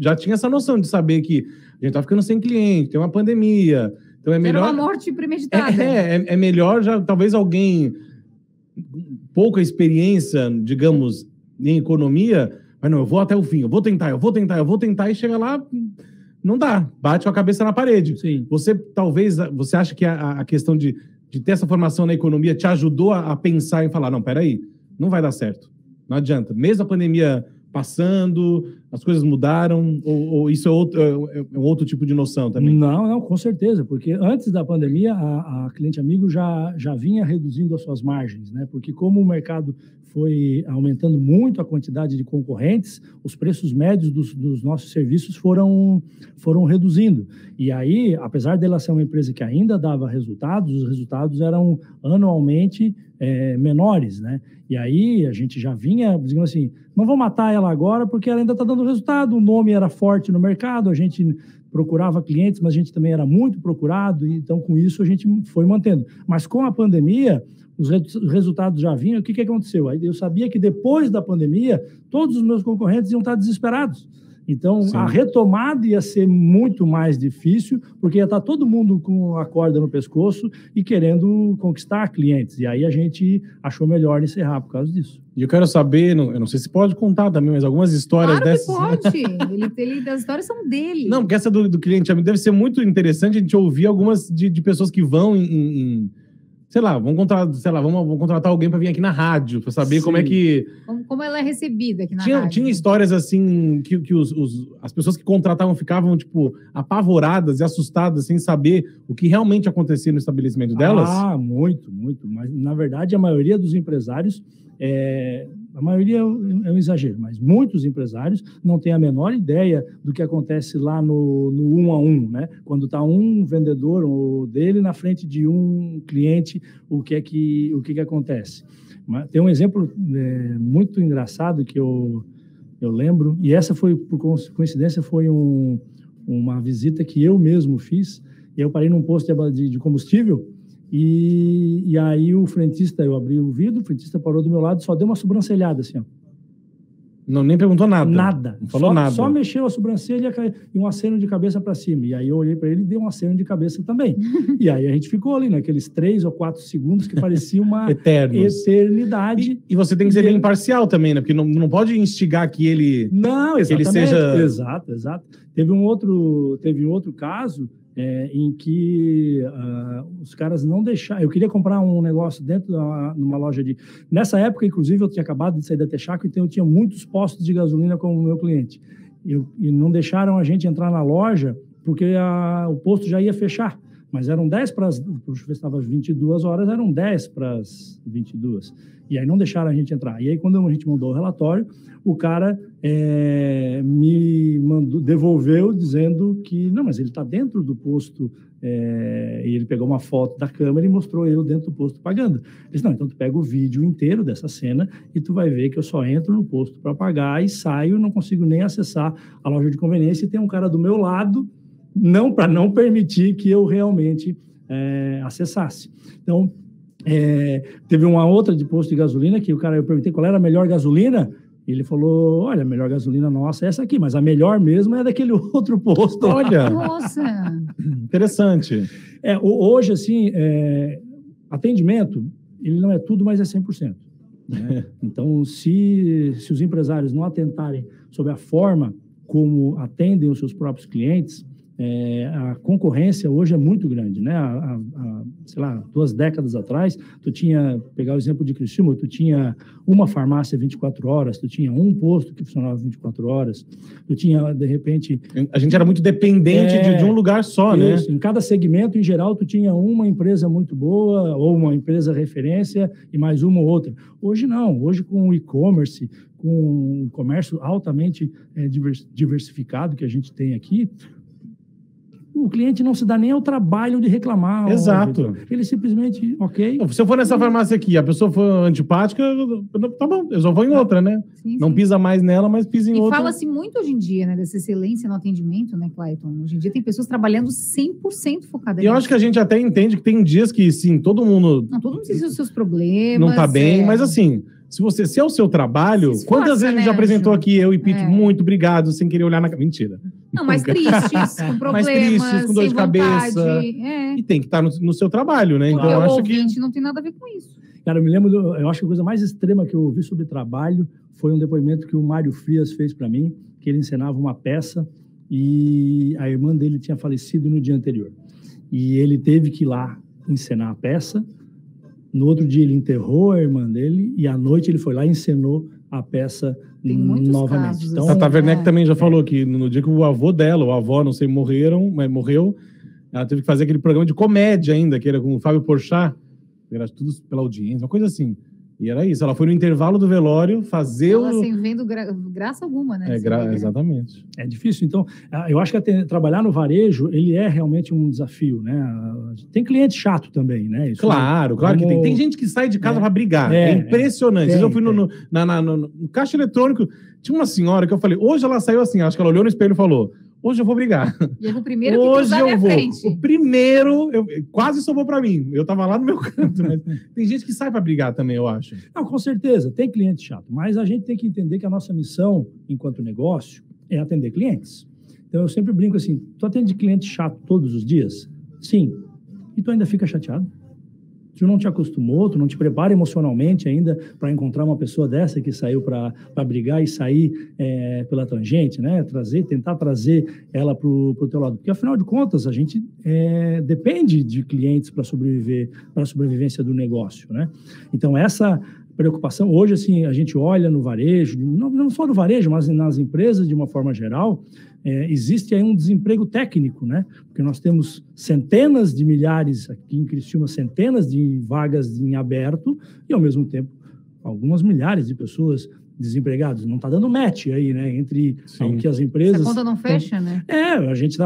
B: já tinha essa noção de saber que a gente está ficando sem cliente, tem uma pandemia, então é melhor...
A: Era uma morte premeditada.
B: É melhor já, talvez alguém pouca experiência, digamos, em economia, mas não, eu vou até o fim, eu vou tentar e chega lá, não dá, bate com a cabeça na parede.
C: Sim.
B: Você acha que a questão de ter essa formação na economia te ajudou a pensar e falar, não, peraí, não vai dar certo. Não adianta. Mesmo a pandemia passando, as coisas mudaram, ou isso é outro tipo de noção também?
C: Não, com certeza, porque antes da pandemia, a Cliente Amigo já vinha reduzindo as suas margens, né? Porque como o mercado foi aumentando muito a quantidade de concorrentes, os preços médios dos nossos serviços foram reduzindo. E aí, apesar dela ser uma empresa que ainda dava resultados, os resultados eram anualmente menores, né? E aí a gente já vinha, digamos assim, não vou matar ela agora porque ela ainda está dando resultado, o nome era forte no mercado, a gente procurava clientes, mas a gente também era muito procurado, então com isso a gente foi mantendo. Mas com a pandemia, os resultados já vinham, o que aconteceu? Aí eu sabia que depois da pandemia, todos os meus concorrentes iam estar desesperados. Então, sim, a retomada ia ser muito mais difícil, porque ia estar todo mundo com a corda no pescoço e querendo conquistar clientes. E aí a gente achou melhor encerrar por causa disso.
B: E eu quero saber, eu não sei se pode contar também, mas algumas histórias dessas...
A: Claro que pode. As histórias são dele.
B: Não, porque essa do cliente amigo deve ser muito interessante a gente ouvir algumas de pessoas que vão sei lá, vamos contratar alguém para vir aqui na rádio, para saber, sim, como é que...
A: Como ela é recebida aqui na rádio.
B: Tinha histórias assim, que as pessoas que contratavam ficavam, tipo, apavoradas e assustadas, sem saber o que realmente acontecia no estabelecimento delas?
C: Muito. Mas, na verdade, a maioria dos empresários... A maioria é um exagero, mas muitos empresários não têm a menor ideia do que acontece lá no 1 a 1, né? Quando está um vendedor dele na frente de um cliente, o que acontece. Mas tem um exemplo muito engraçado que eu lembro, e essa foi, por coincidência, foi uma visita que eu mesmo fiz, e eu parei num posto de combustível. E aí o frentista, eu abri o vidro, o frentista parou do meu lado, só deu uma sobrancelhada assim, ó.
B: Não, nem perguntou nada.
C: Nada.
B: Não falou nada.
C: Só mexeu a sobrancelha e um aceno de cabeça para cima. E aí eu olhei para ele e dei um aceno de cabeça também. E aí a gente ficou ali naqueles 3 ou 4 segundos que parecia uma eternidade.
B: E você tem que ser bem imparcial também, né? Porque não pode instigar que ele...
C: Não, exatamente.
B: Que ele seja...
C: Exato. Teve um outro caso... em que os caras não deixaram... Eu queria comprar um negócio dentro numa loja de... Nessa época, inclusive, eu tinha acabado de sair da Texaco, então eu tinha muitos postos de gasolina como meu cliente. E não deixaram a gente entrar na loja porque o posto já ia fechar. Mas eram 10 para as... O chuveiro estava às 22 horas, eram 10 para as 22. E aí não deixaram a gente entrar. E aí, quando a gente mandou o relatório, o cara me devolveu dizendo que, não, mas ele está dentro do posto, e ele pegou uma foto da câmera e mostrou eu dentro do posto pagando. Ele disse, não, então tu pega o vídeo inteiro dessa cena e tu vai ver que eu só entro no posto para pagar e saio, não consigo nem acessar a loja de conveniência e tem um cara do meu lado, para não permitir que eu realmente acessasse. Então, teve uma outra de posto de gasolina que eu perguntei qual era a melhor gasolina. Ele falou, olha, a melhor gasolina nossa é essa aqui, mas a melhor mesmo é daquele outro posto.
B: Olha!
A: Nossa!
B: Interessante.
C: Hoje, assim, atendimento, ele não é tudo, mas é 100%. Né? Então, se os empresários não atentarem sobre a forma como atendem os seus próprios clientes, a concorrência hoje é muito grande, né? Sei lá, 2 décadas atrás, pegar o exemplo de Criciúma, tu tinha uma farmácia 24 horas, tu tinha um posto que funcionava 24 horas, tu tinha, de repente...
B: A gente era muito dependente de um lugar só, isso,
C: né? Em cada segmento, em geral, tu tinha uma empresa muito boa, ou uma empresa referência, e mais uma ou outra. Hoje não, hoje com o e-commerce, com o comércio altamente diversificado que a gente tem aqui, o cliente não se dá nem ao trabalho de reclamar.
B: Exato.
C: Ele simplesmente, ok.
B: Se eu for nessa farmácia aqui, a pessoa for antipática, tá bom, eu só vou em outra, né?
A: Sim.
B: Não pisa mais nela, mas pisa em outra.
A: E fala-se muito hoje em dia, né, dessa excelência no atendimento, né, Clayton? Hoje em dia tem pessoas trabalhando 100% focadas.
B: E eu acho que a gente até entende que tem dias que, sim, todo mundo...
A: Não, todo mundo precisa dos seus problemas.
B: Não tá bem, mas assim... Se é o seu trabalho, quantas vezes a gente já apresentou aqui, eu e Pete, muito obrigado, sem querer olhar na... Mentira.
A: Não, mais tristes, com problemas,
B: mais tristes, com dor de cabeça. E tem que estar no seu trabalho, né?
A: Porque
B: então, eu
A: o
B: acho
A: ouvinte
B: que...
A: não tem nada a ver com isso.
C: Cara, eu me lembro, eu acho que a coisa mais extrema que eu ouvi sobre trabalho foi um depoimento que o Mário Frias fez para mim, que ele encenava uma peça e a irmã dele tinha falecido no dia anterior. E ele teve que ir lá encenar a peça. No outro dia ele enterrou a irmã dele e à noite ele foi lá e encenou a peça
A: Tem muitos
C: novamente.
A: casos,
C: Então,
B: Tata Werneck também já falou que no dia que o avô dela, o avó, não sei, morreu, ela teve que fazer aquele programa de comédia ainda, que era com o Fábio Porchat, era tudo pela audiência, uma coisa assim. E era isso, ela foi no intervalo do velório fazer
A: ela sem vendo graça alguma, né?
B: Exatamente.
C: É difícil. Então, eu acho que trabalhar no varejo, ele é realmente um desafio, né? Tem cliente chato também, né? Isso
B: claro que tem. Tem gente que sai de casa para brigar. É impressionante. Eu fui no caixa eletrônico, tinha uma senhora que eu falei, hoje ela saiu assim, acho que ela olhou no espelho e falou, hoje eu vou brigar.
A: E o primeiro que cruzar na minha frente.
B: O primeiro, quase sobrou para mim. Eu tava lá no meu canto, mas tem gente que sai para brigar também, eu acho.
C: Não, com certeza, tem cliente chato, mas a gente tem que entender que a nossa missão, enquanto negócio, é atender clientes. Então, eu sempre brinco assim, tu atende cliente chato todos os dias? Sim. E tu ainda fica chateado? Tu não te acostumou, tu não te prepara emocionalmente ainda para encontrar uma pessoa dessa que saiu para brigar e sair pela tangente, né? Tentar trazer ela para o teu lado. Porque, afinal de contas, a gente depende de clientes para sobreviver, para a sobrevivência do negócio, né? Então, essa preocupação, hoje, assim, a gente olha no varejo, não só no varejo, mas nas empresas de uma forma geral, existe aí um desemprego técnico, né? Porque nós temos centenas de milhares, aqui em Criciúma, centenas de vagas em aberto e, ao mesmo tempo, algumas milhares de pessoas desempregadas. Não está dando match aí, né? Entre o que as empresas...
A: Essa conta não fecha, né?
C: A gente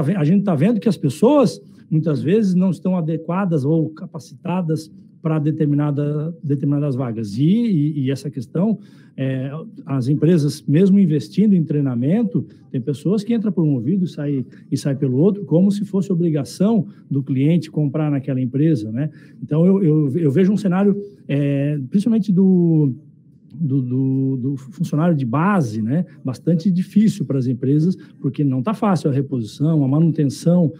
C: tá vendo que as pessoas, muitas vezes, não estão adequadas ou capacitadas para determinadas vagas. E essa questão, as empresas, mesmo investindo em treinamento, tem pessoas que entram por um ouvido e sai pelo outro, como se fosse obrigação do cliente comprar naquela empresa, né? Então, eu vejo um cenário, principalmente do funcionário de base, né, bastante difícil para as empresas, porque não está fácil a reposição, a manutenção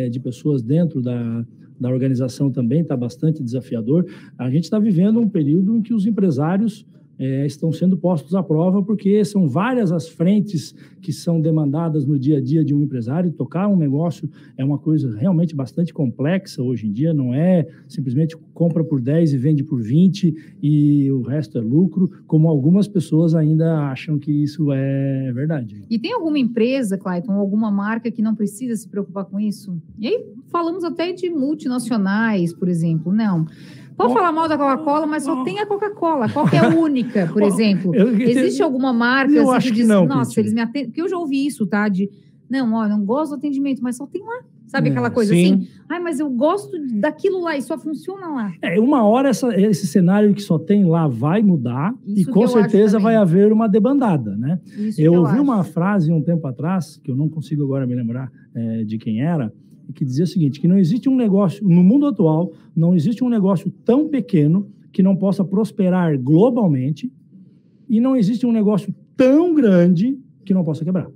C: de pessoas dentro da organização também está bastante desafiador. A gente está vivendo um período em que os empresários estão sendo postos à prova, porque são várias as frentes que são demandadas no dia a dia de um empresário. Tocar um negócio é uma coisa realmente bastante complexa hoje em dia, não é simplesmente compra por 10 e vende por 20 e o resto é lucro, como algumas pessoas ainda acham que isso é verdade.
A: E tem alguma empresa, Clayton, alguma marca que não precisa se preocupar com isso? E aí falamos até de multinacionais, por exemplo. Não. Pode falar mal da Coca-Cola, mas só tem a Coca-Cola. Qual que é a única, por exemplo? Existe alguma marca
C: eu acho que diz, não,
A: nossa, eles me atendem... Porque eu já ouvi isso, tá? Não gosto do atendimento, mas só tem lá. Sabe aquela coisa assim? Mas eu gosto daquilo lá e só funciona lá.
C: Uma hora esse cenário que só tem lá vai mudar e com certeza vai haver uma debandada, né? Eu ouvi uma frase um tempo atrás, que eu não consigo agora me lembrar de quem era, que dizia o seguinte, que não existe um negócio, no mundo atual, não existe um negócio tão pequeno que não possa prosperar globalmente e não existe um negócio tão grande que não possa quebrar.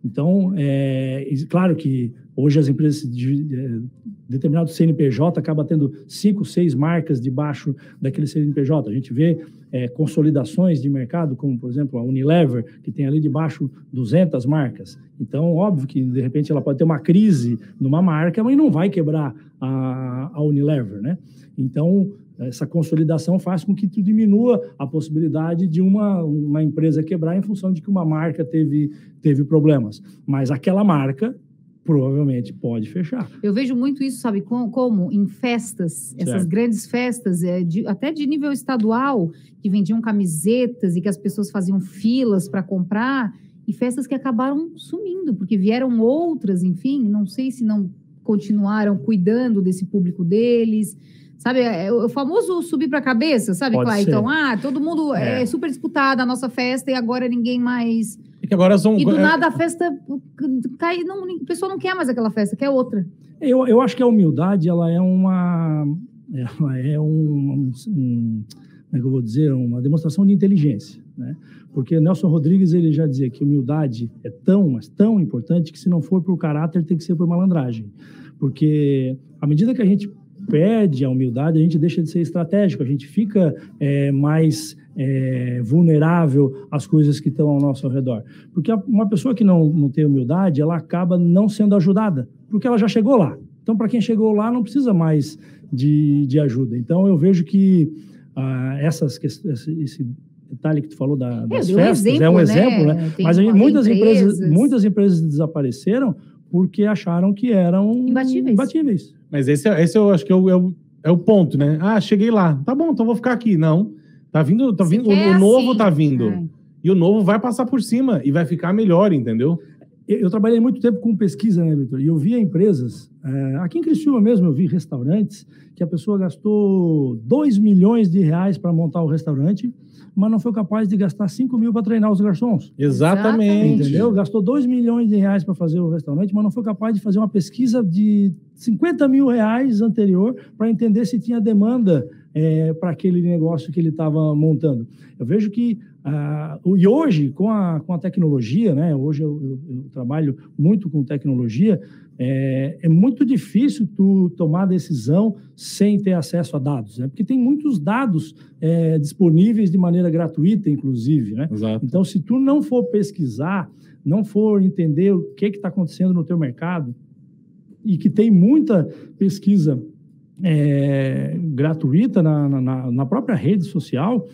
C: Então, claro que hoje as empresas de determinado CNPJ acabam tendo 5, 6 marcas debaixo daquele CNPJ. A gente vê consolidações de mercado, como, por exemplo, a Unilever, que tem ali debaixo 200 marcas. Então, óbvio que, de repente, ela pode ter uma crise numa marca, mas não vai quebrar a Unilever, né? Então, essa consolidação faz com que tu diminua a possibilidade de uma empresa quebrar em função de que uma marca teve problemas. Mas aquela marca provavelmente pode fechar.
A: Eu vejo muito isso, sabe, como em festas, essas grandes festas, até de nível estadual, que vendiam camisetas e que as pessoas faziam filas para comprar, e festas que acabaram sumindo, porque vieram outras, enfim, não sei se não continuaram cuidando desse público deles. Sabe, o famoso subir para a cabeça, sabe, Clayton? Todo mundo é super disputado a nossa festa e agora ninguém mais...
B: E que agora são...
A: E do nada a festa cai, o pessoal não quer mais aquela festa, quer outra.
C: Eu acho que a humildade, ela é uma demonstração de inteligência, né? Porque Nelson Rodrigues, ele já dizia que humildade é mas tão importante que se não for por caráter, tem que ser por malandragem. Porque à medida que a gente perde a humildade, a gente deixa de ser estratégico, a gente fica mais vulnerável às coisas que estão ao nosso redor. Porque uma pessoa que não tem humildade, ela acaba não sendo ajudada, porque ela já chegou lá. Então, para quem chegou lá, não precisa mais de ajuda. Então, eu vejo que esse detalhe que tu falou das
A: festas,
C: é um exemplo, né? Mas muitas empresas desapareceram porque acharam que eram imbatíveis.
B: Mas esse eu acho que é o ponto, né? Ah, cheguei lá. Tá bom, então vou ficar aqui. Não. Tá vindo, o novo tá vindo. E o novo vai passar por cima e vai ficar melhor, entendeu?
C: Eu trabalhei muito tempo com pesquisa, né, Vitor? E eu via empresas, aqui em Criciúma mesmo, eu vi restaurantes que a pessoa gastou 2 milhões de reais para montar o restaurante, mas não foi capaz de gastar 5 mil para treinar os garçons.
B: Exatamente.
C: Entendeu? Gastou 2 milhões de reais para fazer o restaurante, mas não foi capaz de fazer uma pesquisa de 50 mil reais anterior para entender se tinha demanda para aquele negócio que ele estava montando. Eu vejo que e hoje, com a tecnologia, né? Hoje eu trabalho muito com tecnologia, é muito difícil tu tomar decisão sem ter acesso a dados, né? Porque tem muitos dados disponíveis de maneira gratuita, inclusive, né?
B: Exato.
C: Então, se tu não for pesquisar, não for entender o que está acontecendo no teu mercado, e que tem muita pesquisa gratuita na própria rede social,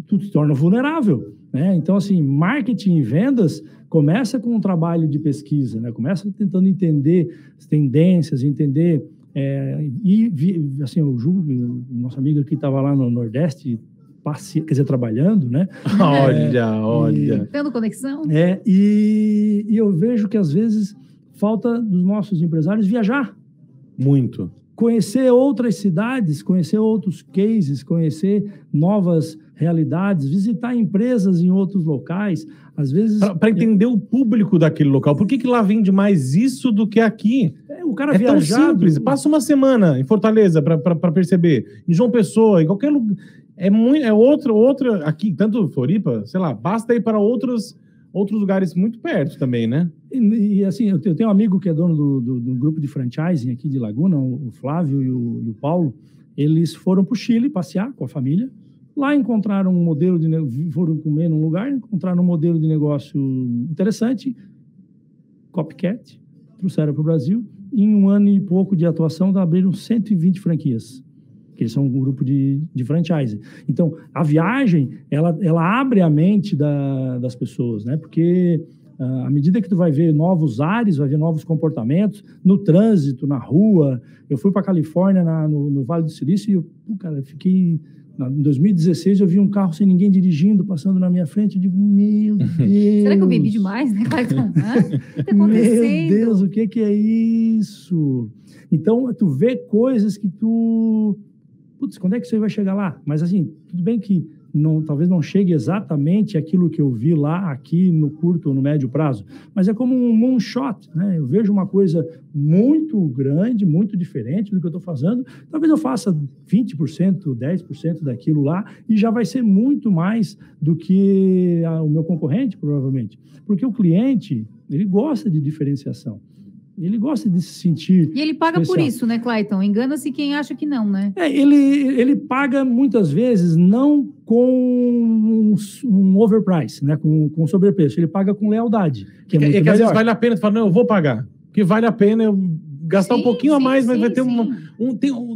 C: tu te torna vulnerável, né? Então, assim, marketing e vendas começa com um trabalho de pesquisa, né? Começa tentando entender as tendências, entender... assim, eu julgo, o nosso amigo aqui estava lá no Nordeste, quer dizer, trabalhando, né?
B: Olha.
A: Tendo conexão.
C: E eu vejo que, às vezes, falta dos nossos empresários viajar.
B: Muito.
C: Conhecer outras cidades, conhecer outros cases, conhecer novas realidades, visitar empresas em outros locais, às vezes... Para
B: entender o público daquele local. Por que lá vende mais isso do que aqui?
C: O cara viajado...
B: tão simples. Passa uma semana em Fortaleza para perceber. Em João Pessoa, em qualquer lugar. Outro aqui, tanto Floripa, sei lá, basta ir para outros lugares muito perto também, né?
C: E assim, eu tenho um amigo que é dono do grupo de franchising aqui de Laguna, o Flávio e o Paulo. Eles foram para o Chile passear com a família. Lá encontraram um modelo de negócio, foram comer num lugar, encontraram um modelo de negócio interessante, copycat, trouxeram para o Brasil. Em 1 ano e pouco de atuação, abriram 120 franquias, que eles são um grupo de franchising. Então, a viagem, ela abre a mente das pessoas, né? Porque à medida que tu vai ver novos ares, vai ver novos comportamentos, no trânsito, na rua. Eu fui para a Califórnia, no Vale do Silício, e eu fiquei... Em 2016, eu vi um carro sem ninguém dirigindo, passando na minha frente, eu digo, meu Deus...
A: Será que eu bebi demais, né, Clayton? O que está acontecendo?
C: Meu Deus, o que é isso? Então, tu vê coisas que tu... Putz, quando é que isso aí vai chegar lá? Mas, assim, tudo bem que talvez não chegue exatamente aquilo que eu vi lá, aqui, no curto ou no médio prazo, mas é como um moonshot, né? Eu vejo uma coisa muito grande, muito diferente do que eu estou fazendo, talvez eu faça 20%, 10% daquilo lá, e já vai ser muito mais do que o meu concorrente, provavelmente. Porque o cliente, ele gosta de diferenciação. Ele gosta de se sentir...
A: E ele paga especial. Por isso, né, Clayton? Engana-se quem acha que não, né?
C: Ele paga, muitas vezes, não com um overprice, né? Com sobrepreço. Ele paga com lealdade. Que
B: às vezes vale a pena, tu fala, não, eu vou pagar. Porque vale a pena eu gastar um pouquinho a mais, mas vai ter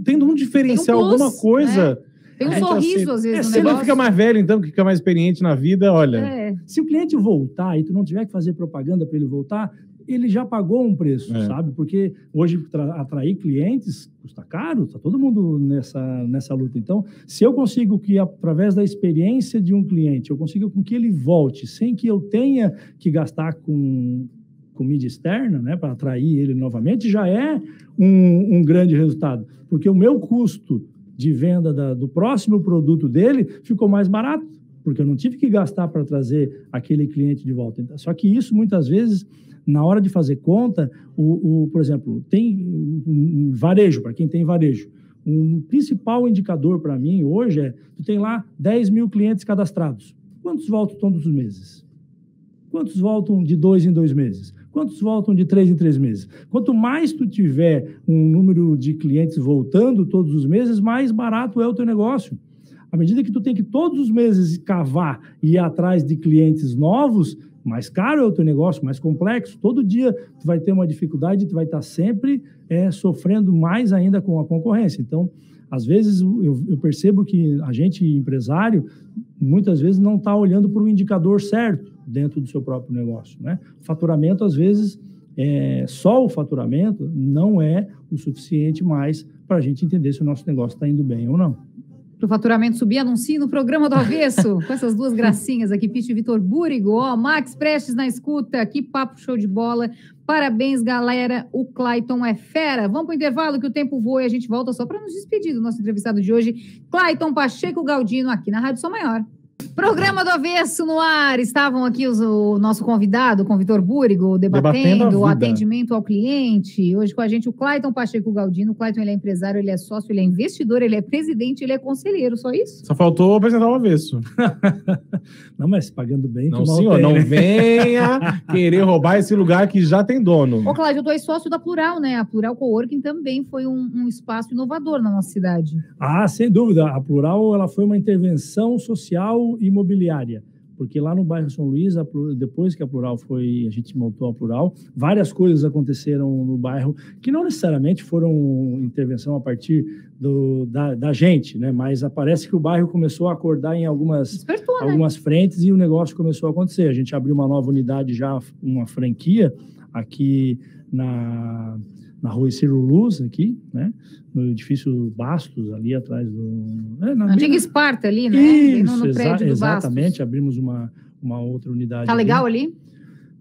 B: tendo um diferencial, plus, alguma coisa... Né?
A: Tem um sorriso, às vezes,
B: se ele fica mais velho, então, que fica mais experiente na vida, olha...
C: Se o cliente voltar e tu não tiver que fazer propaganda para ele voltar... ele já pagou um preço, sabe? Porque hoje atrair clientes custa caro, está todo mundo nessa luta. Então, se eu consigo que, através da experiência de um cliente, eu consigo com que ele volte, sem que eu tenha que gastar com mídia externa, né, para atrair ele novamente, já é um grande resultado. Porque o meu custo de venda do próximo produto dele ficou mais barato, porque eu não tive que gastar para trazer aquele cliente de volta. Então, só que isso, muitas vezes... Na hora de fazer conta, por exemplo, tem um varejo, para quem tem varejo. Um principal indicador para mim hoje tu tem lá 10 mil clientes cadastrados. Quantos voltam todos os meses? Quantos voltam de 2 em 2 meses? Quantos voltam de 3 em 3 meses? Quanto mais tu tiver um número de clientes voltando todos os meses, mais barato é o teu negócio. À medida que tu tem que todos os meses cavar e ir atrás de clientes novos, mais caro é o teu negócio, mais complexo. Todo dia tu vai ter uma dificuldade, tu vai estar sempre sofrendo mais ainda com a concorrência. Então, Às vezes, eu percebo que a gente, empresário, muitas vezes não está olhando para o indicador certo dentro do seu próprio negócio, né? Faturamento, às vezes, só o faturamento não é o suficiente mais para a gente entender se o nosso negócio está indo bem ou não.
A: Para o faturamento subir, anuncie no programa do Avesso, com essas duas gracinhas aqui, Pitch e Vitor Búrigo. Ó, Max Prestes na escuta, que papo show de bola. Parabéns, galera, o Clayton é fera. Vamos para o intervalo que o tempo voa e a gente volta só para nos despedir do nosso entrevistado de hoje, Clayton Pacheco Galdino, aqui na Rádio Som Maior. Programa do Avesso no ar. Estavam aqui o nosso convidado, com o Vitor Búrigo, debatendo o atendimento ao cliente. Hoje com a gente o Clayton Pacheco Galdino. O Clayton, ele é empresário, ele é sócio, ele é investidor, ele é presidente, ele é conselheiro, só isso?
B: Só faltou apresentar o Avesso.
C: Não, mas pagando bem...
B: Não, senhor, tem, não né? Venha querer roubar esse lugar que já tem dono.
A: Ô, Cláudio, tu é sócio da Plural, né? A Plural Coworking também foi um espaço inovador na nossa cidade.
C: Ah, sem dúvida. A Plural, ela foi uma intervenção social imobiliária, porque lá no bairro São Luís, depois que a gente montou a Plural, várias coisas aconteceram no bairro que não necessariamente foram intervenção a partir da gente, né? Mas parece que o bairro começou a acordar em algumas frentes e o negócio começou a acontecer. A gente abriu uma nova unidade já, uma franquia aqui na Rua Ciro Luz, aqui, né? No edifício Bastos, ali atrás do...
A: na antiga Esparta ali, né?
C: Isso,
A: no prédio do
C: exatamente.
A: Bastos.
C: Abrimos uma outra unidade.
A: Tá legal ali?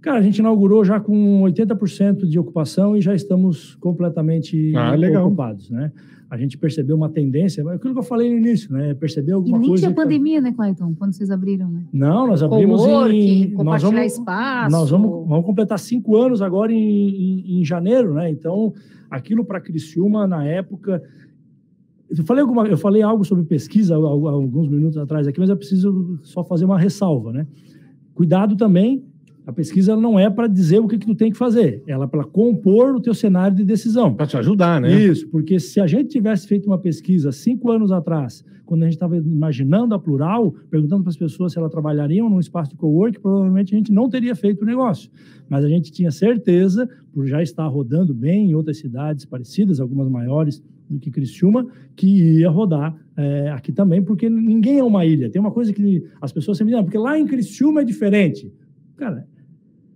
C: Cara, a gente inaugurou já com 80% de ocupação e já estamos completamente ocupados, né? A gente percebeu uma tendência, aquilo que eu falei no início, né? Percebeu alguma coisa...
A: E nem tinha pandemia, né, Clayton? Quando vocês abriram, né?
C: Não, nós abrimos
A: compartilhar espaço.
C: Nós vamos completar 5 anos agora em janeiro, né? Então, aquilo para Criciúma, na época... Eu falei algo sobre pesquisa alguns minutos atrás aqui, mas eu preciso só fazer uma ressalva, né? Cuidado também. A pesquisa não é para dizer o que tu tem que fazer, ela é para compor o teu cenário de decisão.
B: Para te ajudar, né?
C: Isso, porque se a gente tivesse feito uma pesquisa 5 anos atrás, quando a gente estava imaginando a Plural, perguntando para as pessoas se elas trabalhariam num espaço de cowork, provavelmente a gente não teria feito o negócio. Mas a gente tinha certeza, por já estar rodando bem em outras cidades parecidas, algumas maiores do que Criciúma, que ia rodar aqui também, porque ninguém é uma ilha. Tem uma coisa que as pessoas sempre dizem, porque lá em Criciúma é diferente. Cara,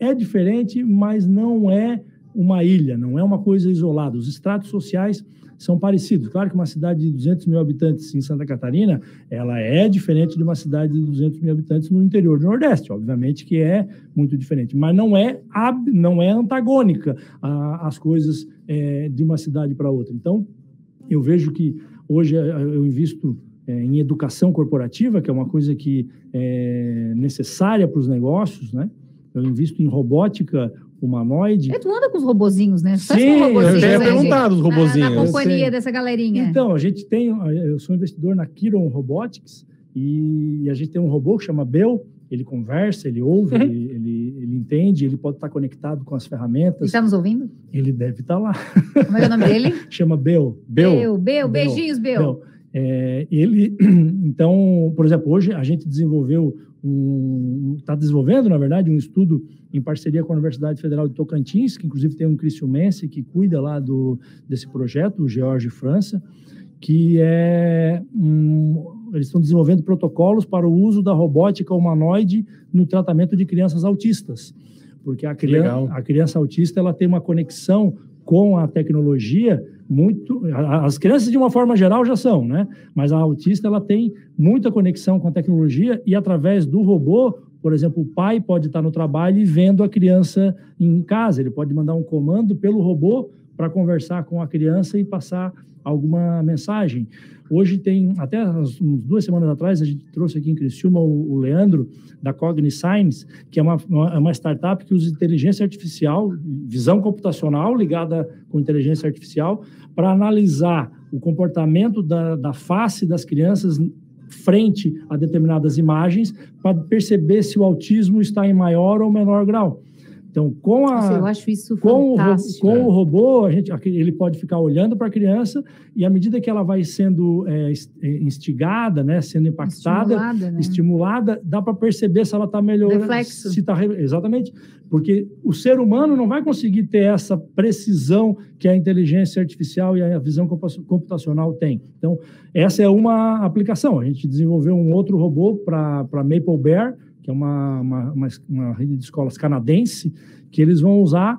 C: é diferente, mas não é uma ilha, não é uma coisa isolada. Os estratos sociais são parecidos. Claro que uma cidade de 200 mil habitantes em Santa Catarina, ela é diferente de uma cidade de 200 mil habitantes no interior do Nordeste. Obviamente que é muito diferente, mas não é antagônica as coisas de uma cidade para outra. Então, eu vejo que hoje eu invisto em educação corporativa, que é uma coisa que é necessária para os negócios, né? Eu invisto em robótica humanoide.
A: Tu anda com os robozinhos, né?
C: Sim, eu já ia perguntar dos robozinhos.
A: Na companhia dessa galerinha.
C: Então, eu sou investidor na Kiron Robotics e a gente tem um robô que chama Bel. Ele conversa, ele ouve, ele entende, ele pode estar conectado com as ferramentas. Ele
A: está nos ouvindo?
C: Ele deve estar lá.
A: Como é o nome dele?
C: Chama Bel.
A: Bel. Beijinhos, Bel.
C: Então, por exemplo, hoje a gente está desenvolvendo, na verdade, um estudo em parceria com a Universidade Federal de Tocantins, que inclusive tem um criciumense que cuida lá desse projeto, o George França, que eles estão desenvolvendo protocolos para o uso da robótica humanoide no tratamento de crianças autistas, porque a criança autista ela tem uma conexão com a tecnologia as crianças de uma forma geral já são, né? Mas a autista ela tem muita conexão com a tecnologia e através do robô, por exemplo, o pai pode estar no trabalho e vendo a criança em casa, ele pode mandar um comando pelo robô para conversar com a criança e passar alguma mensagem. Hoje tem, até umas 2 semanas atrás, a gente trouxe aqui em Criciúma o Leandro, da Cogniscience, que é uma startup que usa inteligência artificial, visão computacional ligada com inteligência artificial, para analisar o comportamento da face das crianças frente a determinadas imagens, para perceber se o autismo está em maior ou menor grau. Então,
A: eu acho isso fantástico.
C: Com o robô, ele pode ficar olhando para a criança e, à medida que ela vai sendo instigada, né, sendo impactada, estimulada, dá para perceber se ela está melhorando.
A: Reflexo.
C: Exatamente. Porque o ser humano não vai conseguir ter essa precisão que a inteligência artificial e a visão computacional tem. Então, essa é uma aplicação. A gente desenvolveu um outro robô para Maple Bear, que é uma rede de escolas canadense, que eles vão usar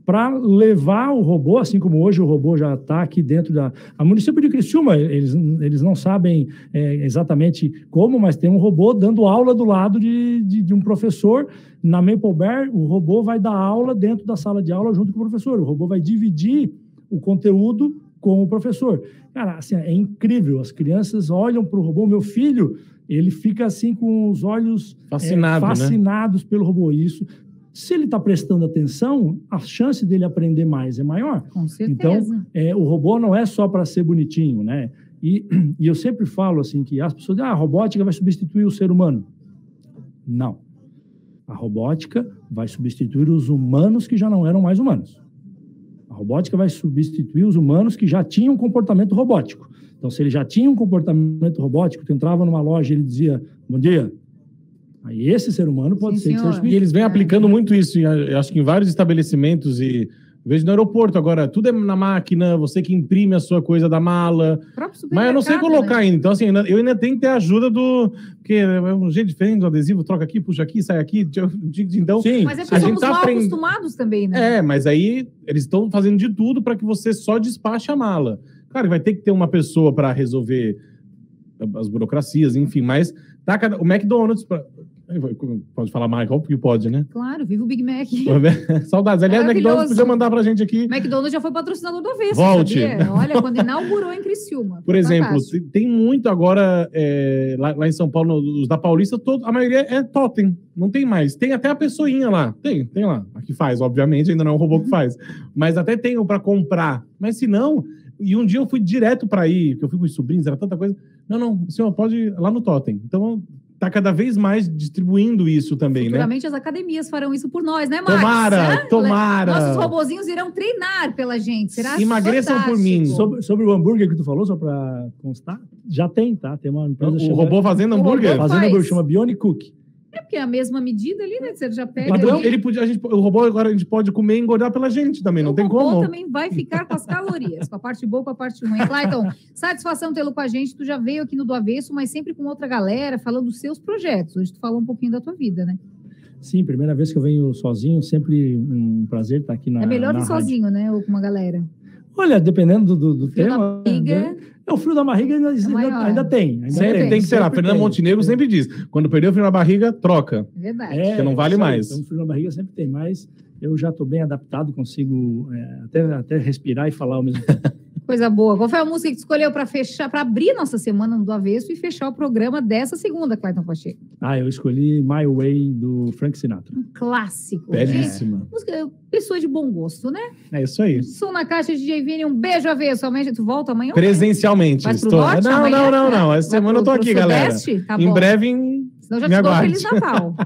C: para levar o robô, assim como hoje o robô já está aqui dentro da... A município de Criciúma, eles não sabem exatamente como, mas tem um robô dando aula do lado de um professor. Na Maple Bear, o robô vai dar aula dentro da sala de aula junto com o professor. O robô vai dividir o conteúdo com o professor. Cara, assim, é incrível. As crianças olham para o robô. Meu filho, ele fica assim com os olhos fascinados pelo robô. Isso, se ele está prestando atenção, a chance dele aprender mais é maior.
A: Com certeza.
C: Então, o robô não é só para ser bonitinho, né? E eu sempre falo assim que as pessoas dizem, a robótica vai substituir o ser humano. Não. A robótica vai substituir os humanos que já não eram mais humanos. A robótica vai substituir os humanos que já tinham um comportamento robótico. Então, se ele já tinha um comportamento robótico, tu entrava numa loja e ele dizia, bom dia. Aí esse ser humano pode ser que seja...
B: E eles vêm aplicando muito isso, eu acho que em vários estabelecimentos e vejo no aeroporto agora, tudo é na máquina, você que imprime a sua coisa da mala. Mas eu não sei colocar ainda. Então, assim, eu ainda tenho que ter a ajuda do... Porque é um jeito diferente do adesivo, troca aqui, puxa aqui, sai aqui. Então,
A: sim. Mas é porque somos mal acostumados também, né?
B: Mas aí eles estão fazendo de tudo para que você só despache a mala. Claro, vai ter que ter uma pessoa para resolver as burocracias, enfim, mas o McDonald's... Pode falar Michael, porque pode, né?
A: Claro, viva o Big Mac.
B: Saudades. Aliás, o McDonald's podia mandar pra gente aqui.
A: McDonald's já foi patrocinador do Avesso,
B: Volte.
A: Sabia? Olha, quando inaugurou em Criciúma.
B: Por exemplo, tem muito agora, lá em São Paulo, os da Paulista, a maioria é totem. Não tem mais. Tem até a pessoinha lá. Tem lá. A que faz, obviamente, ainda não é um robô que faz. Mas até tem para comprar. Mas se não... E um dia eu fui direto para ir, porque eu fui com os sobrinhos, era tanta coisa. Não, o senhor pode ir lá no totem. Então... Está cada vez mais distribuindo isso também,
A: futuramente, né? As academias farão isso por nós, né, Max?
B: Tomara!
A: Nossos robozinhos irão treinar pela gente. Será
B: Emagreçam por mim.
C: Sobre o hambúrguer que tu falou, só para constar, já tem, tá? Tem uma empresa chamada...
B: robô fazendo hambúrguer?
C: Fazendo hambúrguer, chama Bionic Cook.
A: É porque é a mesma medida ali, né? Você já pega.
B: Padrão, o robô agora a gente pode comer e engordar pela gente também, não tem como. O robô
A: também vai ficar com as calorias, com a parte boa, com a parte ruim. Clayton, satisfação tê-lo com a gente. Tu já veio aqui no Do Avesso, mas sempre com outra galera, falando dos seus projetos. Hoje tu falou um pouquinho da tua vida, né?
C: Sim, primeira vez que eu venho sozinho, sempre um prazer estar aqui na
A: É melhor ir
C: rádio.
A: Sozinho, né? Ou com uma galera.
C: Olha, dependendo do
A: frio
C: tema...
A: Da barriga...
C: O frio da barriga ainda tem.
B: Sempre tem que ser lá. Fernanda Montenegro sempre diz, quando perdeu o frio na barriga, troca.
A: É verdade.
B: Porque não vale mais.
C: Então, o frio na barriga sempre tem, mas eu já estou bem adaptado, consigo até respirar e falar ao mesmo tempo.
A: Coisa boa. Qual foi a música que tu escolheu para fechar, para abrir nossa semana no Do Avesso e fechar o programa dessa segunda, Clayton Pacheco?
C: Eu escolhi My Way, do Frank Sinatra.
A: Um clássico.
B: Belíssima.
A: Música, pessoa de bom gosto, né?
B: É isso aí.
A: Som na caixa de DJ Vini, um beijo, Avesso. Amanhã tu volta amanhã?
B: Presencialmente.
A: Vai pro norte,
B: não. Essa semana eu tô aqui, galera.
A: Tá
B: em
A: bom.
B: breve,
A: Senão eu já te dou Feliz Natal.